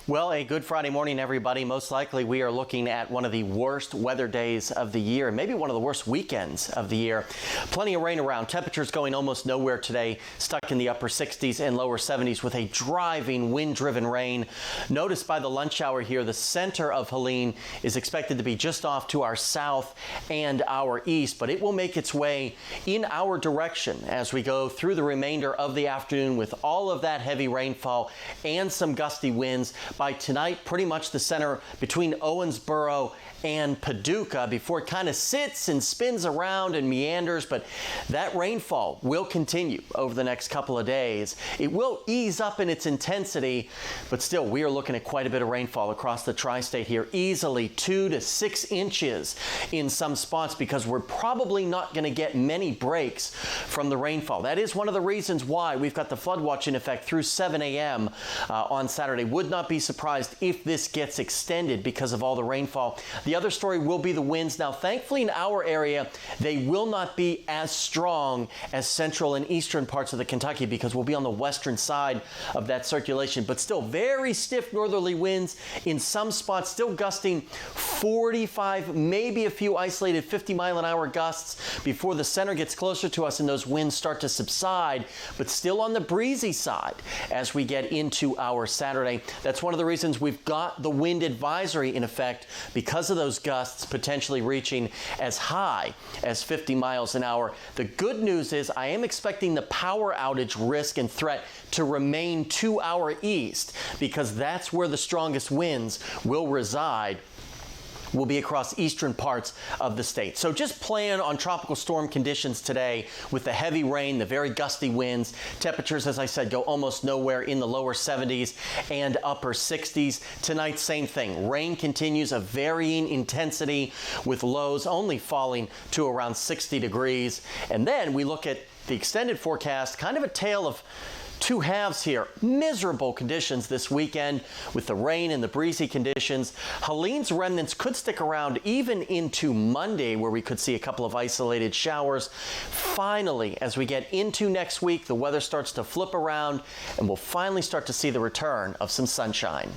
Well, a good Friday morning, everybody. Most likely we are looking at one of the worst weather days of the year, maybe one of the worst weekends of the year. Plenty of rain around. Temperatures going almost nowhere today, stuck in the upper 60s and lower 70s with a driving wind-driven rain. Notice by the lunch hour here, the center of Helene is expected to be just off to our south and our east, but it will make its way in our direction as we go through the remainder of the afternoon with all of that heavy rainfall and some gusty winds. By tonight, pretty much the center between Owensboro and Paducah before it kind of sits and spins around and meanders. But that rainfall will continue over the next couple of days. It will ease up in its intensity, but still we are looking at quite a bit of rainfall across the tri-state here, easily 2 to 6 inches in some spots because we're probably not going to get many breaks from the rainfall. That is one of the reasons why we've got the flood watch in effect through 7 a.m. On Saturday. Would not be surprised if this gets extended because of all the rainfall. The other story will be the winds. Now, thankfully in our area, they will not be as strong as central and eastern parts of the Kentucky because we'll be on the western side of that circulation, but still very stiff northerly winds in some spots, still gusting 45, maybe a few isolated 50-mile-an-hour gusts before the center gets closer to us and those winds start to subside, but still on the breezy side as we get into our Saturday. That's one of the reasons we've got the wind advisory in effect because of those gusts potentially reaching as high as 50 miles an hour. The good news is I am expecting the power outage risk and threat to remain to our east because that's where the strongest winds will reside. Will be across eastern parts of the state. So just plan on tropical storm conditions today with the heavy rain, the very gusty winds. Temperatures, as I said, go almost nowhere in the lower 70s and upper 60s. Tonight, same thing. Rain continues of varying intensity with lows only falling to around 60 degrees. And then we look at the extended forecast, kind of a tale of two halves here. Miserable conditions this weekend with the rain and the breezy conditions. Helene's remnants could stick around even into Monday where we could see a couple of isolated showers. Finally, as we get into next week, the weather starts to flip around and we'll finally start to see the return of some sunshine.